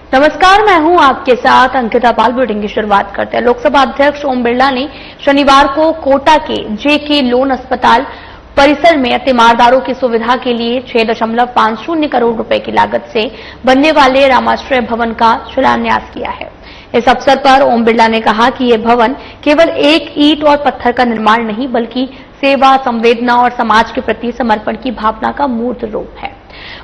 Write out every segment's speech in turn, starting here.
नमस्कार, मैं हूं आपके साथ अंकिता पाल। बुलेटिन की शुरुआत करते हैं। लोकसभा अध्यक्ष ओम बिरला ने शनिवार को कोटा के जेके लोन अस्पताल परिसर में तीमारदारों की सुविधा के लिए 6.50 करोड़ रुपए की लागत से बनने वाले रामाश्रय भवन का शिलान्यास किया है। इस अवसर पर ओम बिरला ने कहा कि यह भवन केवल एक ईंट और पत्थर का निर्माण नहीं, बल्कि सेवा, संवेदना और समाज के प्रति समर्पण की भावना का मूर्त रूप है।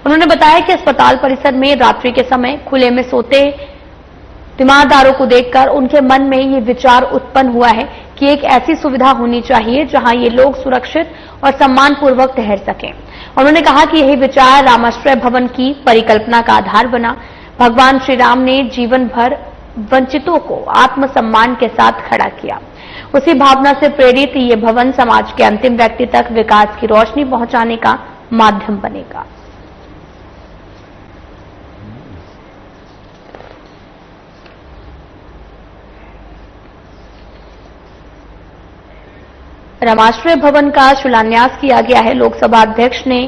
उन्होंने बताया कि अस्पताल परिसर में रात्रि के समय खुले में सोते तीमारदारों को देखकर उनके मन में ये विचार उत्पन्न हुआ है कि एक ऐसी सुविधा होनी चाहिए जहां ये लोग सुरक्षित और सम्मानपूर्वक ठहर सकें। उन्होंने कहा कि यही विचार रामाश्रय भवन की परिकल्पना का आधार बना। भगवान श्री राम ने जीवन भर वंचितों को आत्मसम्मान के साथ खड़ा किया। उसी भावना से प्रेरित ये भवन समाज के अंतिम व्यक्ति तक विकास की रोशनी पहुंचाने का माध्यम बनेगा। रामाश्रय भवन का शिलान्यास किया गया है। लोकसभा अध्यक्ष ने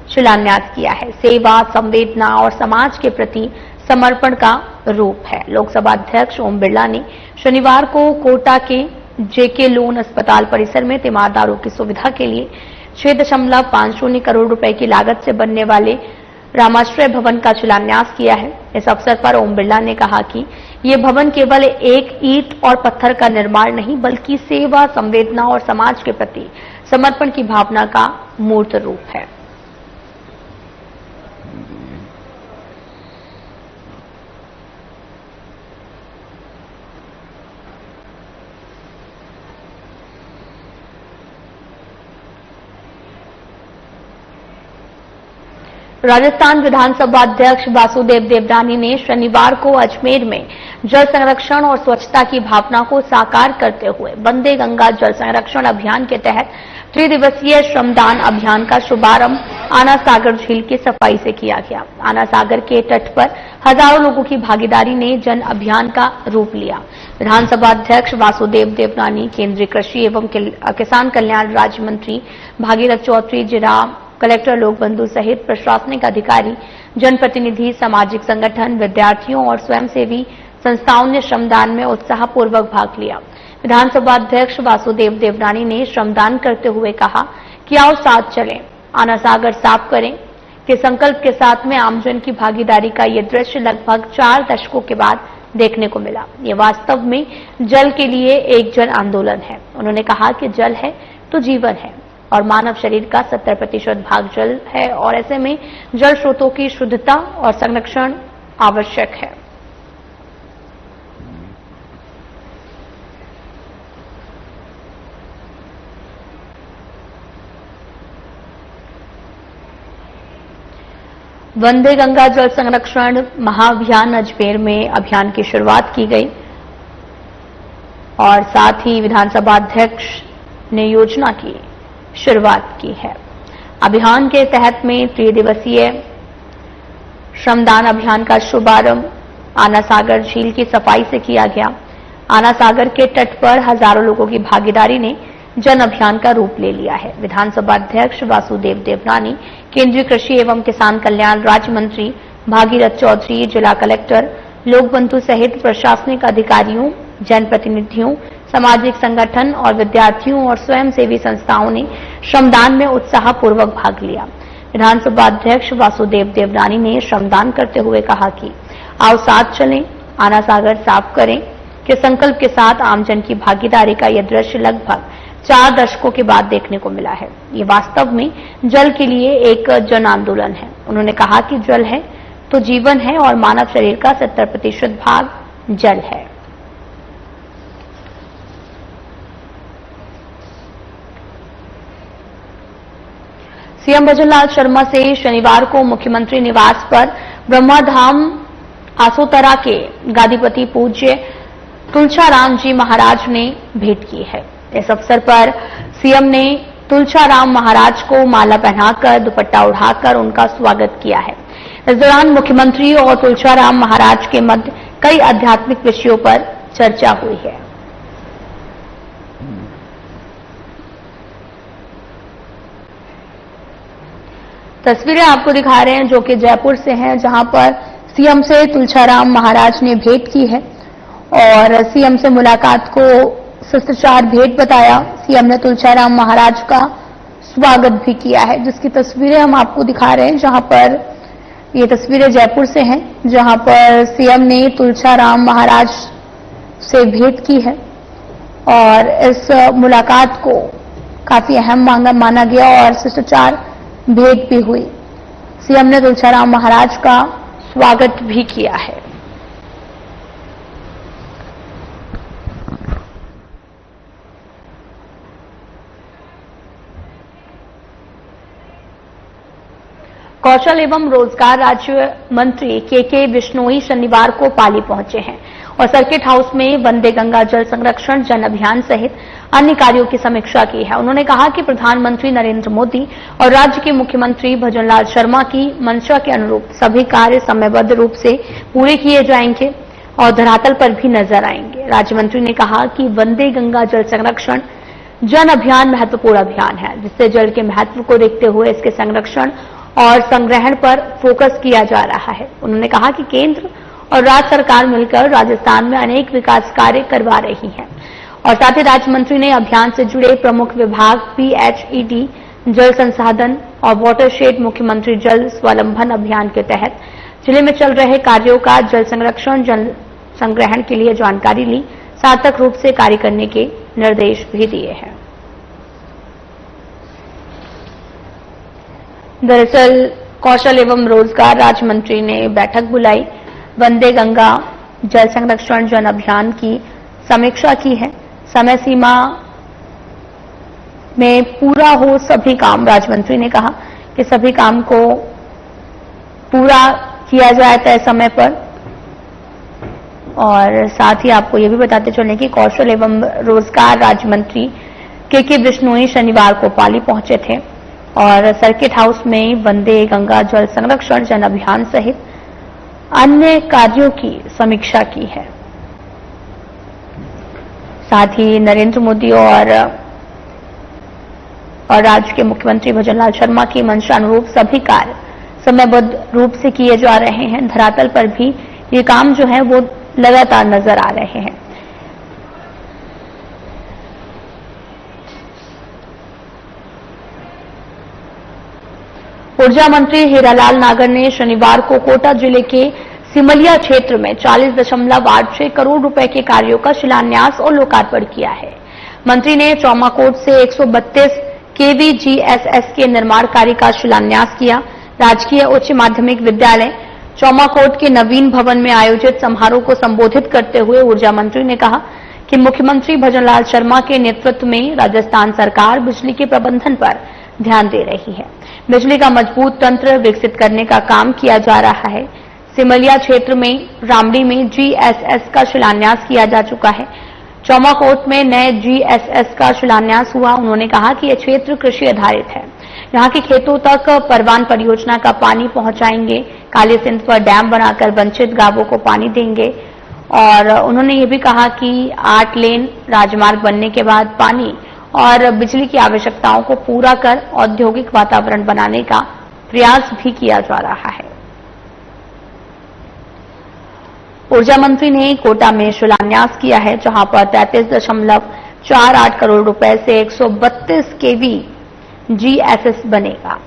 शिलान्यास किया है। सेवा, संवेदना और समाज के प्रति समर्पण का रूप है। लोकसभा अध्यक्ष ओम बिरला ने शनिवार को कोटा के जेके लोन अस्पताल परिसर में तीमारदारों की सुविधा के लिए 6.50 करोड़ रुपए की लागत से बनने वाले रामाश्रय भवन का शिलान्यास किया है। इस अवसर पर ओम बिरला ने कहा कि ये भवन केवल एक ईंट और पत्थर का निर्माण नहीं, बल्कि सेवा, संवेदना और समाज के प्रति समर्पण की भावना का मूर्त रूप है। राजस्थान विधानसभा अध्यक्ष वासुदेव देवनानी ने शनिवार को अजमेर में जल संरक्षण और स्वच्छता की भावना को साकार करते हुए वंदे गंगा जल संरक्षण अभियान के तहत 3 दिवसीय श्रमदान अभियान का शुभारंभ आना सागर झील की सफाई से किया गया। आना सागर के तट पर हजारों लोगों की भागीदारी ने जन अभियान का रूप लिया। विधानसभा अध्यक्ष वासुदेव देवनानी, केंद्रीय कृषि एवं किसान कल्याण राज्य मंत्री भागीरथ चौधरी, जिला कलेक्टर लोक बंधु सहित प्रशासनिक अधिकारी, जनप्रतिनिधि, सामाजिक संगठन, विद्यार्थियों और स्वयंसेवी संस्थाओं ने श्रमदान में उत्साहपूर्वक भाग लिया। विधानसभा अध्यक्ष वासुदेव देवनानी ने श्रमदान करते हुए कहा कि आओ साथ चलें, आना सागर साफ करें के संकल्प के साथ में आमजन की भागीदारी का ये दृश्य लगभग 4 दशकों के बाद देखने को मिला। ये वास्तव में जल के लिए एक जन आंदोलन है। उन्होंने कहा कि जल है तो जीवन है और मानव शरीर का 70% भाग जल है और ऐसे में जल स्रोतों की शुद्धता और संरक्षण आवश्यक है। वंदे गंगा जल संरक्षण महाअभियान अजमेर में अभियान की शुरुआत की गई और साथ ही विधानसभा अध्यक्ष ने योजना की शुरुआत की है। अभियान के तहत में 3 दिवसीय श्रमदान अभियान का शुभारंभ आना सागर झील की सफाई से किया गया। आना सागर के तट पर हजारों लोगों की भागीदारी ने जन अभियान का रूप ले लिया है। विधानसभा अध्यक्ष वासुदेव देवनानी, केंद्रीय कृषि एवं किसान कल्याण राज्य मंत्री भागीरथ चौधरी, जिला कलेक्टर लोक बंधु सहित प्रशासनिक अधिकारियों, जनप्रतिनिधियों, सामाजिक संगठन और विद्यार्थियों और स्वयंसेवी संस्थाओं ने श्रमदान में उत्साहपूर्वक भाग लिया। विधानसभा अध्यक्ष वासुदेव देवनानी ने श्रमदान करते हुए कहा कि आओ साथ चलें, आना सागर साफ करें के संकल्प के साथ आमजन की भागीदारी का यह दृश्य लगभग 4 दशकों के बाद देखने को मिला है। ये वास्तव में जल के लिए एक जन आंदोलन है। उन्होंने कहा कि जल है तो जीवन है और मानव शरीर का 70% भाग जल है। सीएम भजनलाल शर्मा से शनिवार को मुख्यमंत्री निवास पर ब्रह्माधाम आसोतरा के गादीपति पूज्य तुलसाराम जी महाराज ने भेंट की है। इस अवसर पर सीएम ने तुलसाराम महाराज को माला पहनाकर, दुपट्टा उठाकर उनका स्वागत किया है। इस दौरान मुख्यमंत्री और तुलसाराम महाराज के मध्य कई आध्यात्मिक विषयों पर चर्चा हुई है। तस्वीरें आपको दिखा रहे हैं जो कि जयपुर से हैं, जहां पर सीएम से तुलसीराम महाराज ने भेंट की है और सीएम से मुलाकात को शिष्टाचार भेंट बताया। सीएम ने तुलसीराम महाराज का स्वागत भी किया है, जिसकी तस्वीरें हम आपको दिखा रहे हैं। जहां पर ये तस्वीरें जयपुर से हैं, जहां पर सीएम ने तुलसीराम महाराज से भेंट की है और इस मुलाकात को काफी अहम माना गया और शिष्टाचार भेंट भी हुई। सीएम ने तुलसीराम महाराज का स्वागत भी किया है। कौशल एवं रोजगार राज्य मंत्री के बिश्नोई शनिवार को पाली पहुंचे हैं और सर्किट हाउस में वंदे गंगा जल संरक्षण जन अभियान सहित अन्य कार्यों की समीक्षा की है। उन्होंने कहा कि प्रधानमंत्री नरेंद्र मोदी और राज्य के मुख्यमंत्री भजनलाल शर्मा की मंशा के अनुरूप सभी कार्य समयबद्ध रूप से पूरे किए जाएंगे और धरातल पर भी नजर आएंगे। राज्य मंत्री ने कहा कि वंदे गंगा जल संरक्षण जन अभियान महत्वपूर्ण अभियान है, जिससे जल के महत्व को देखते हुए इसके संरक्षण और संग्रहण पर फोकस किया जा रहा है। उन्होंने कहा कि केंद्र और राज्य सरकार मिलकर राजस्थान में अनेक विकास कार्य करवा रही है और साथ ही राज्य मंत्री ने अभियान से जुड़े प्रमुख विभाग PHED, जल संसाधन और वाटरशेड मुख्यमंत्री जल स्वावलंबन अभियान के तहत जिले में चल रहे कार्यों का जल संरक्षण जल संग्रहण के लिए जानकारी ली, सार्थक रूप से कार्य करने के निर्देश भी दिए हैं। दरअसल कौशल एवं रोजगार राज्य मंत्री ने बैठक बुलाई, वंदे गंगा जल संरक्षण जन अभियान की समीक्षा की है। समय सीमा में पूरा हो सभी काम। राज्य मंत्री ने कहा कि सभी काम को पूरा किया जाए तय समय पर। और साथ ही आपको यह भी बताते चलें कि कौशल एवं रोजगार राज्य मंत्री के बिश्नोई शनिवार को पाली पहुंचे थे और सर्किट हाउस में वंदे गंगा जल संरक्षण जन अभियान सहित अन्य कार्यों की समीक्षा की है। साथ ही नरेंद्र मोदी और राज्य के मुख्यमंत्री भजनलाल शर्मा की मंशा अनुरूप सभी कार्य समयबद्ध रूप से किए जा रहे हैं। धरातल पर भी ये काम जो है वो लगातार नजर आ रहे हैं। ऊर्जा मंत्री हीरालाल नागर ने शनिवार को कोटा जिले के सिमलिया क्षेत्र में 40.86 करोड़ रुपए के कार्यों का शिलान्यास और लोकार्पण किया है। मंत्री ने चौमाकोट से 132 kV GSS के निर्माण कार्य का शिलान्यास किया। राजकीय उच्च माध्यमिक विद्यालय चौमाकोट के नवीन भवन में आयोजित समारोह को संबोधित करते हुए ऊर्जा मंत्री ने कहा कि मुख्यमंत्री भजनलाल शर्मा के नेतृत्व में राजस्थान सरकार बिजली के प्रबंधन पर ध्यान दे रही है। बिजली का मजबूत तंत्र विकसित करने का काम किया जा रहा है। सिमलिया क्षेत्र में रामडी में GSS का शिलान्यास किया जा चुका है। चौमाकोट में नए GSS का शिलान्यास हुआ। उन्होंने कहा कि यह क्षेत्र कृषि आधारित है। यहां के खेतों तक परवान परियोजना का पानी पहुंचाएंगे। काली सिंध पर डैम बनाकर वंचित गांवों को पानी देंगे। और उन्होंने ये भी कहा कि 8 लेन राजमार्ग बनने के बाद पानी और बिजली की आवश्यकताओं को पूरा कर औद्योगिक वातावरण बनाने का प्रयास भी किया जा रहा है। ऊर्जा मंत्री ने कोटा में शिलान्यास किया है, जहां पर 33.48 करोड़ रुपए से 132 kV GSS बनेगा।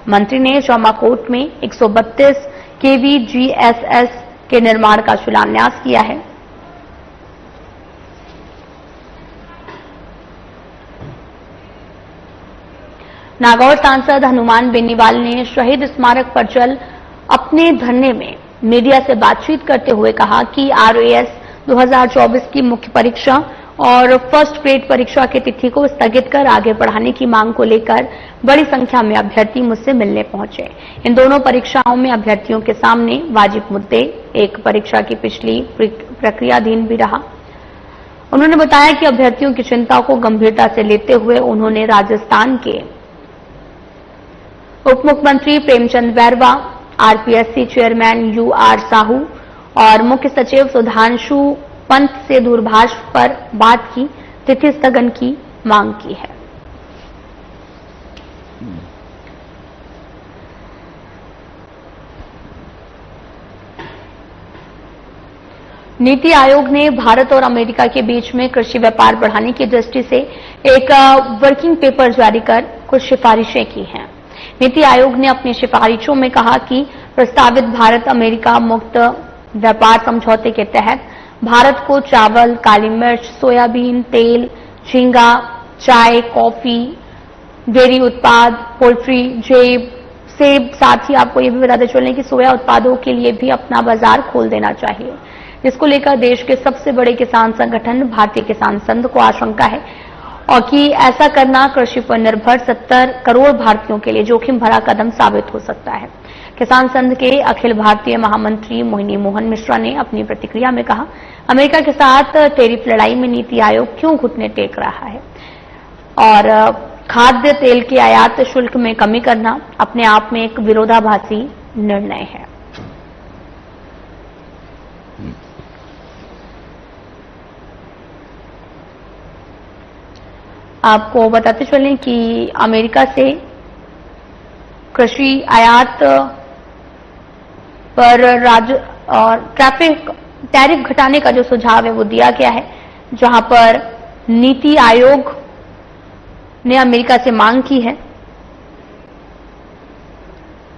मंत्री ने चौमाकोट में 132 kV GSS के निर्माण का शिलान्यास किया है। नागौर सांसद हनुमान बेनीवाल ने शहीद स्मारक पर चल अपने धरने में मीडिया से बातचीत करते हुए कहा कि RAS 2024 की मुख्य परीक्षा और फर्स्ट ग्रेड परीक्षा की तिथि को स्थगित कर आगे बढ़ाने की मांग को लेकर बड़ी संख्या में अभ्यर्थी मुझसे मिलने पहुंचे। इन दोनों परीक्षाओं में अभ्यर्थियों के सामने वाजिब मुद्दे, एक परीक्षा की पिछली प्रक्रियाधीन भी रहा। उन्होंने बताया कि अभ्यर्थियों की चिंता को गंभीरता से लेते हुए उन्होंने राजस्थान के उप मुख्यमंत्री Premchand Bairwa, RPSC chairman UR Sahu और मुख्य सचिव सुधांशु पंत से दूरभाष पर बात की तिथि स्थगन की मांग की है। नीति आयोग ने भारत और अमेरिका के बीच में कृषि व्यापार बढ़ाने की दृष्टि से एक वर्किंग पेपर जारी कर कुछ सिफारिशें की हैं। नीति आयोग ने अपनी सिफारिशों में कहा कि प्रस्तावित भारत अमेरिका मुक्त व्यापार समझौते के तहत भारत को चावल, काली मिर्च, सोयाबीन तेल, झींगा, चाय, कॉफी, डेयरी उत्पाद, पोल्ट्री, जेब, सेब, साथ ही आपको ये भी बताते चलें कि सोया उत्पादों के लिए भी अपना बाजार खोल देना चाहिए, जिसको लेकर देश के सबसे बड़े किसान संगठन भारतीय किसान संघ को आशंका है और कि ऐसा करना कृषि पर निर्भर 70 करोड़ भारतीयों के लिए जोखिम भरा कदम साबित हो सकता है। किसान संघ के अखिल भारतीय महामंत्री मोहिनी मोहन मिश्रा ने अपनी प्रतिक्रिया में कहा, अमेरिका के साथ टैरिफ लड़ाई में नीति आयोग क्यों घुटने टेक रहा है और खाद्य तेल के आयात शुल्क में कमी करना अपने आप में एक विरोधाभासी निर्णय है। आपको बताते चलें कि अमेरिका से कृषि आयात पर टैरिफ घटाने का जो सुझाव है वो दिया गया है, जहां पर नीति आयोग ने अमेरिका से मांग की है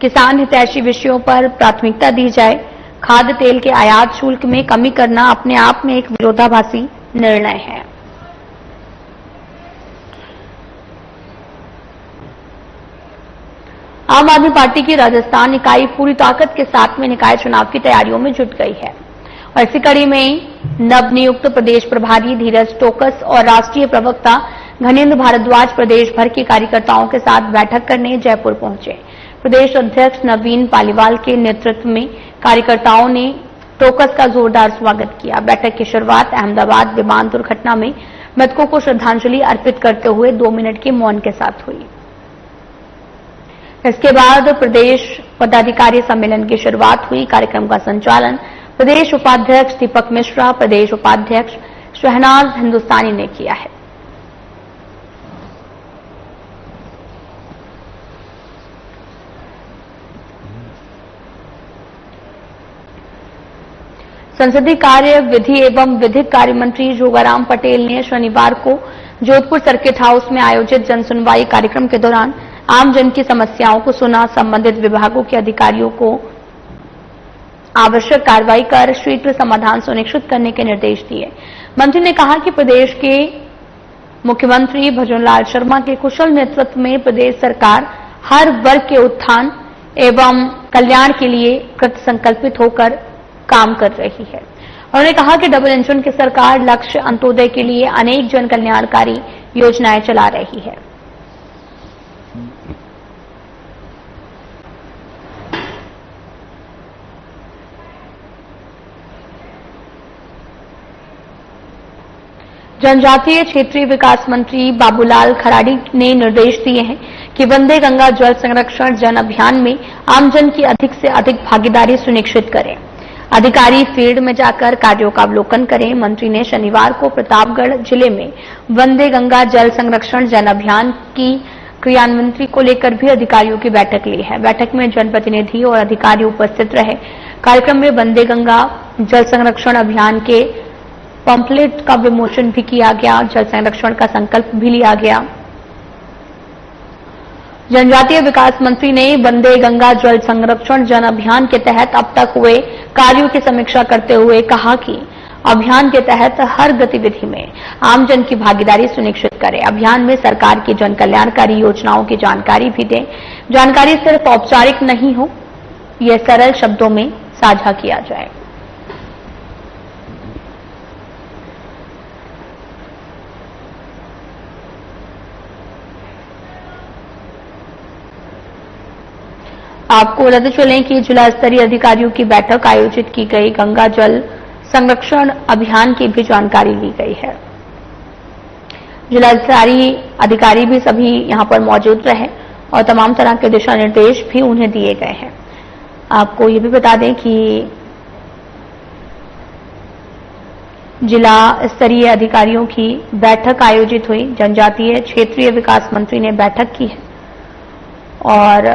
किसान हितैषी विषयों पर प्राथमिकता दी जाए, खाद्य तेल के आयात शुल्क में कमी करना अपने आप में एक विरोधाभासी निर्णय है। आम आदमी पार्टी की राजस्थान इकाई पूरी ताकत के साथ में निकाय चुनाव की तैयारियों में जुट गई है और इसी कड़ी में नवनियुक्त प्रदेश प्रभारी धीरज टोकस और राष्ट्रीय प्रवक्ता घनेन्द्र भारद्वाज प्रदेश भर के कार्यकर्ताओं के साथ बैठक करने जयपुर पहुंचे। प्रदेश अध्यक्ष नवीन पालीवाल के नेतृत्व में कार्यकर्ताओं ने टोकस का जोरदार स्वागत किया। बैठक की शुरुआत अहमदाबाद विमान दुर्घटना में मृतकों को श्रद्धांजलि अर्पित करते हुए 2 मिनट के मौन के साथ हुई। इसके बाद प्रदेश पदाधिकारी सम्मेलन की शुरुआत हुई। कार्यक्रम का संचालन प्रदेश उपाध्यक्ष दीपक मिश्रा, प्रदेश उपाध्यक्ष शहनाज हिंदुस्तानी ने किया है। संसदीय कार्य, विधि एवं विधिक कार्य मंत्री जोगाराम पटेल ने शनिवार को जोधपुर सर्किट हाउस में आयोजित जनसुनवाई कार्यक्रम के दौरान आमजन की समस्याओं को सुना। संबंधित विभागों के अधिकारियों को आवश्यक कार्रवाई कर शीघ्र समाधान सुनिश्चित करने के निर्देश दिए। मंत्री ने कहा कि प्रदेश के मुख्यमंत्री भजनलाल शर्मा के कुशल नेतृत्व में प्रदेश सरकार हर वर्ग के उत्थान एवं कल्याण के लिए कृत संकल्पित होकर काम कर रही है। उन्होंने कहा कि डबल इंजन की सरकार लक्ष्य अंत्योदय के लिए अनेक जन कल्याणकारी योजनाएं चला रही है। जनजातीय क्षेत्रीय विकास मंत्री बाबूलाल खराड़ी ने निर्देश दिए हैं कि वंदे गंगा जल संरक्षण जन अभियान में आमजन की अधिक से अधिक भागीदारी सुनिश्चित करें। अधिकारी फील्ड में जाकर कार्यों का अवलोकन करें। मंत्री ने शनिवार को प्रतापगढ़ जिले में वंदे गंगा जल संरक्षण जन अभियान की क्रियान्वयन को लेकर भी अधिकारियों की बैठक ली है। बैठक में जनप्रतिनिधि और अधिकारी उपस्थित रहे। कार्यक्रम में वंदे गंगा जल संरक्षण अभियान के पंपलेट का विमोचन भी किया गया। जल संरक्षण का संकल्प भी लिया गया। जनजातीय विकास मंत्री ने वंदे गंगा जल संरक्षण जन अभियान के तहत अब तक हुए कार्यों की समीक्षा करते हुए कहा कि अभियान के तहत हर गतिविधि में आमजन की भागीदारी सुनिश्चित करें। अभियान में सरकार की जन कल्याणकारी योजनाओं की जानकारी भी दें। जानकारी सिर्फ औपचारिक नहीं हो, यह सरल शब्दों में साझा किया जाए। आपको बताते चलें कि जिला स्तरीय अधिकारियों की बैठक आयोजित की गई। गंगा जल संरक्षण अभियान की भी जानकारी ली गई है। जिला स्तरीय अधिकारी भी सभी यहां पर मौजूद रहे और तमाम तरह के दिशा निर्देश भी उन्हें दिए गए हैं। आपको ये भी बता दें कि जिला स्तरीय अधिकारियों की बैठक आयोजित हुई। जनजातीय क्षेत्रीय विकास मंत्री ने बैठक की है और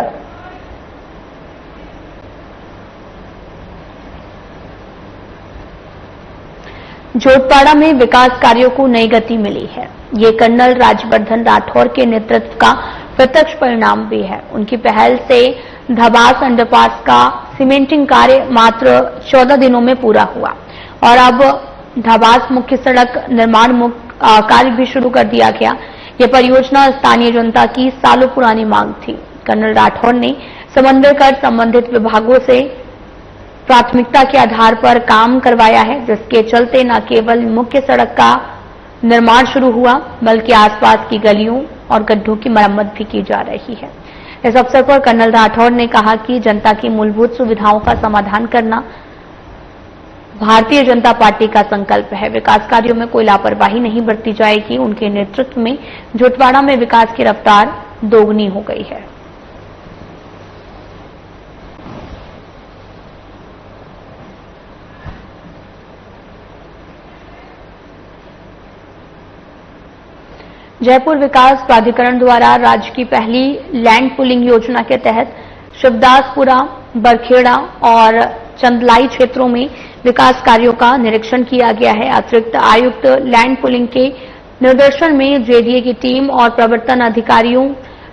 जोटपाड़ा में विकास कार्यों को नई गति मिली है। ये कर्नल राज्यवर्धन राठौर के नेतृत्व का प्रत्यक्ष परिणाम भी है। उनकी पहल से धबास अंडरपास का सीमेंटिंग कार्य मात्र 14 दिनों में पूरा हुआ और अब धबास मुख्य सड़क निर्माण कार्य भी शुरू कर दिया गया। यह परियोजना स्थानीय जनता की सालों पुरानी मांग थी। कर्नल राठौर ने समन्वय कर संबंधित विभागों से प्राथमिकता के आधार पर काम करवाया है, जिसके चलते न केवल मुख्य सड़क का निर्माण शुरू हुआ बल्कि आसपास की गलियों और गड्ढों की मरम्मत भी की जा रही है। इस अवसर पर कर्नल राठौर ने कहा कि जनता की मूलभूत सुविधाओं का समाधान करना भारतीय जनता पार्टी का संकल्प है। विकास कार्यों में कोई लापरवाही नहीं बरती जाएगी। उनके नेतृत्व में जोटवाड़ा में विकास की रफ्तार दोगुनी हो गई है। जयपुर विकास प्राधिकरण द्वारा राज्य की पहली लैंड पुलिंग योजना के तहत शिवदासपुरा, बरखेड़ा और चंदलाई क्षेत्रों में विकास कार्यों का निरीक्षण किया गया है। अतिरिक्त आयुक्त लैंड पुलिंग के निर्देशन में जेडीए की टीम और प्रवर्तन अधिकारियों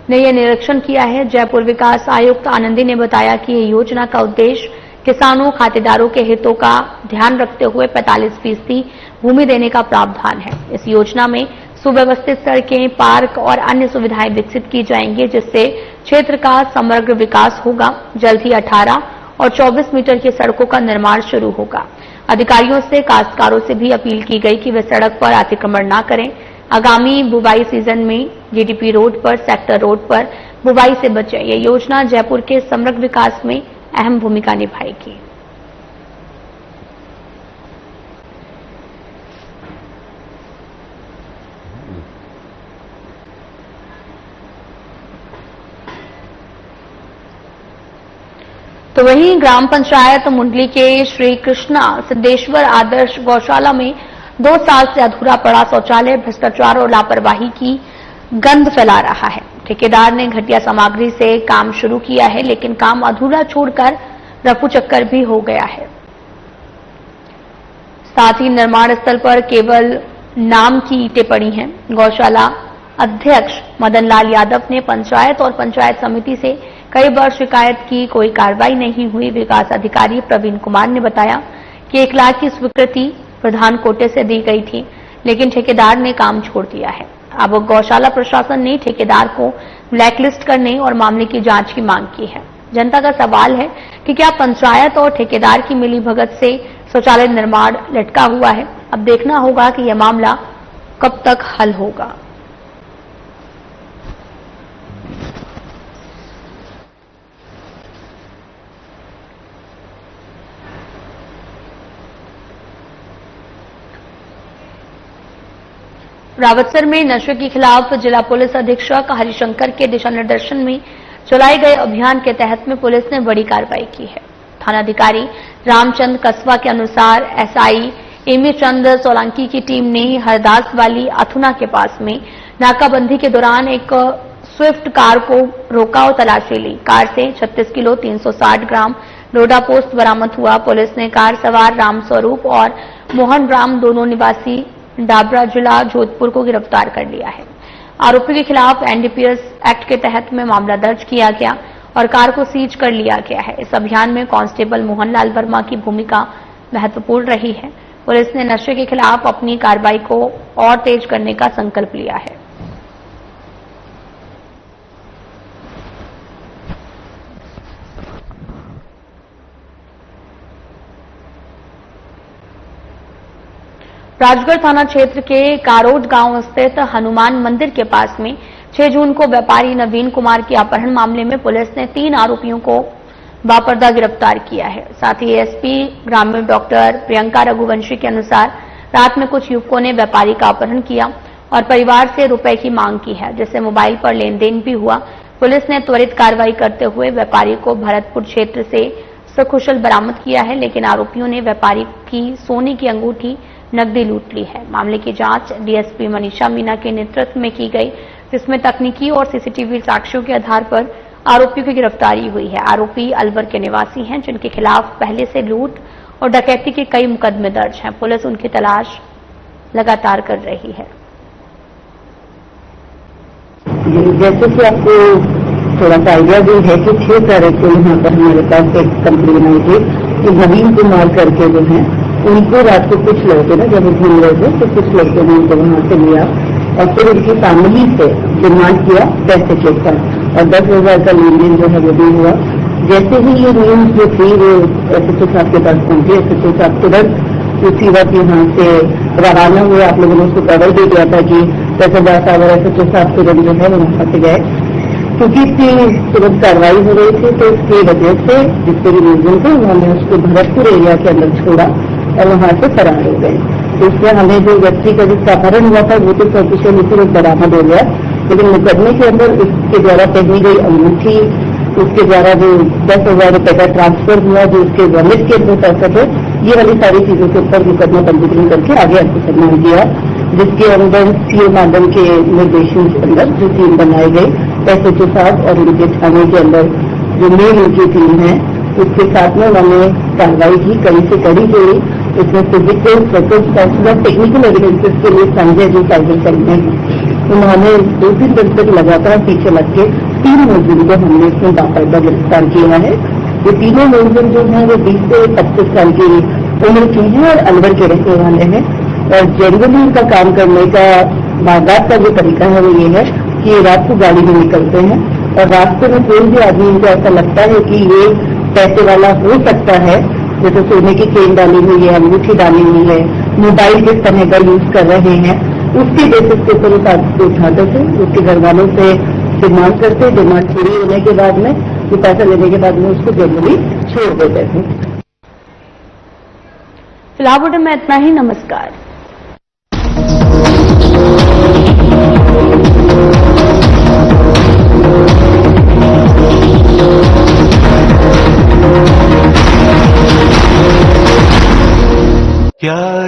ने यह निरीक्षण किया है। जयपुर विकास आयुक्त आनंदी ने बताया कि यह योजना का उद्देश्य किसानों, खातेदारों के हितों का ध्यान रखते हुए 45% भूमि देने का प्रावधान है। इस योजना में सुव्यवस्थित सड़कें, पार्क और अन्य सुविधाएं विकसित की जाएंगी, जिससे क्षेत्र का समग्र विकास होगा। जल्द ही 18 और 24 मीटर की सड़कों का निर्माण शुरू होगा। अधिकारियों से काश्तकारों से भी अपील की गई कि वे सड़क पर अतिक्रमण न करें। आगामी बुवाई सीजन में जीडीपी रोड पर, सेक्टर रोड पर बुवाई से बचें। यह योजना जयपुर के समग्र विकास में अहम भूमिका निभाएगी। तो वहीं ग्राम पंचायत मुंडली के श्री कृष्णा सिद्धेश्वर आदर्श गौशाला में 2 साल से अधूरा पड़ा शौचालय भ्रष्टाचार और लापरवाही की गंध फैला रहा है। ठेकेदार ने घटिया सामग्री से काम शुरू किया है, लेकिन काम अधूरा छोड़कर रफू चक्कर भी हो गया है। साथ ही निर्माण स्थल पर केवल नाम की ईंटें पड़ी हैं। गौशाला अध्यक्ष मदन लाल यादव ने पंचायत और पंचायत समिति से कई बार शिकायत की, कोई कार्रवाई नहीं हुई। विकास अधिकारी प्रवीण कुमार ने बताया कि 1 लाख की स्वीकृति प्रधान कोटे से दी गई थी, लेकिन ठेकेदार ने काम छोड़ दिया है। अब गौशाला प्रशासन ने ठेकेदार को ब्लैकलिस्ट करने और मामले की जांच की मांग की है। जनता का सवाल है कि क्या पंचायत और ठेकेदार की मिलीभगत से शौचालय निर्माण लटका हुआ है? अब देखना होगा कि यह मामला कब तक हल होगा। रावतसर में नशे के खिलाफ जिला पुलिस अधीक्षक हरिशंकर के दिशा निर्देशन में चलाए गए अभियान के तहत में पुलिस ने बड़ी कार्रवाई की है। थानाधिकारी रामचंद कस्बा के अनुसार एसआई एमी चंद सोलंकी की टीम ने हरदास वाली अथुना के पास में नाकाबंदी के दौरान एक स्विफ्ट कार को रोका और तलाशी ली। कार से 36 किलो 360 ग्राम डोडा पोस्ट बरामद हुआ। पुलिस ने कार सवार रामस्वरूप और मोहन राम दोनों निवासी डाबरा जिला जोधपुर को गिरफ्तार कर लिया है। आरोपी के खिलाफ एनडीपीएस एक्ट के तहत में मामला दर्ज किया गया और कार को सीज कर लिया गया है। इस अभियान में कांस्टेबल मोहनलाल वर्मा की भूमिका महत्वपूर्ण रही है। पुलिस ने नशे के खिलाफ अपनी कार्रवाई को और तेज करने का संकल्प लिया है। राजगढ़ थाना क्षेत्र के कारोड गांव स्थित हनुमान मंदिर के पास में 6 जून को व्यापारी नवीन कुमार के अपहरण मामले में पुलिस ने 3 आरोपियों को बापर्दा गिरफ्तार किया है। साथ ही एसपी ग्रामीण डॉक्टर प्रियंका रघुवंशी के अनुसार रात में कुछ युवकों ने व्यापारी का अपहरण किया और परिवार से रुपए की मांग की है, जिससे मोबाइल पर लेन देन भी हुआ। पुलिस ने त्वरित कार्रवाई करते हुए व्यापारी को भरतपुर क्षेत्र से सकुशल बरामद किया है, लेकिन आरोपियों ने व्यापारी की सोने की अंगूठी नकदी लूट ली है। मामले की जांच डीएसपी मनीषा मीना के नेतृत्व में की गई, जिसमें तकनीकी और सीसीटीवी साक्ष्यों के आधार पर आरोपियों की गिरफ्तारी हुई है। आरोपी अलवर के निवासी हैं, जिनके खिलाफ पहले से लूट और डकैती के कई मुकदमे दर्ज हैं। पुलिस उनकी तलाश लगातार कर रही है। जैसे कि आपको थोड़ा सा आइडिया भी है कि 6 तारीख को यहाँ पर हमारे पास एक कंप्लेन आई थी कि नवीन कुमार करके जो है उनको रात को कुछ लड़के ना जब घूम रहे थे तो कुछ लड़के ने उनको वहां से लिया और फिर उनकी फैमिली से डिमांड किया पैसे के साथ और 10,000 का लेन देन जो है वो भी हुआ। जैसे ही ये न्यूज जो थी वो SHO साहब के पास पहुंची, SHO साहब तुरंत उसी वक्त यहाँ से रवाना हुए। आप लोगों ने उसको कवर भी किया था कि तहसीलदार साहब और SHO साहब तुरंत जो है वो वहां से गए क्योंकि इसकी तुरंत कार्रवाई हो रही थी। तो इसकी वजह से जिसके भी रीजन थे उन्होंने उसको भरतपुर एरिया के अंदर छोड़ा और वहां से फरार हो गए। तो इसमें हमें जो व्यक्ति का जिसका अपहरण हुआ था वो तो ऑफिशियल इसी वक्त बरामद हो गया, लेकिन मुकदमे के अंदर उसके द्वारा पहनी गई अंगूठी, उसके द्वारा जो 10,000 रुपए का ट्रांसफर हुआ, जो उसके वॉलेट के अंदर पैसा थे, ये वाली सारी चीजों के ऊपर मुकदमा पंजीकरण करके आगे अनुसंधान किया, जिसके अंदर सीओ मैडम के निर्देशन के अंदर जो टीम बनाई गई SHO साहब और उनके थाने के अंदर जो मेन उनकी टीम है उसके साथ में उन्होंने कार्रवाई की, कड़ी से कड़ी गई। इसमें फिजिकल सर्कमस्टेंसेस और टेक्निकल एविडेंसेस के लिए संजय जो साइबर सेल में उन्होंने 2-3 दिन तक लगातार पीछे लग के 3 मुलजिम को हमने इसमें बाकायदा गिरफ्तार किया है। ये तीनों मुलजिम जो हैं वो 20 से 25 साल की उम्र के हैं और अलवर के रहने वाले हैं और जनरली इनका काम करने का वारदात का जो तरीका है वो ये है कि रात को गाड़ी में निकलते हैं और रास्ते में कोई भी आदमी इनको ऐसा लगता है कि ये पैसे वाला हो सकता है, जैसे सोने की चेन डाली हुई है, अंगूठी डाली हुई है, मोबाइल किस तरह का यूज कर रहे हैं, उसके बेसिस के ऊपर उस आदमी को उठाते थे, उसके घर वालों से डिमांड करते, डिमांड पूरी होने के बाद में ये पैसा लेने के बाद में उसको जनरली छोड़ देते थे। फिलहाल बुलेटिन में इतना ही। नमस्कार। क्या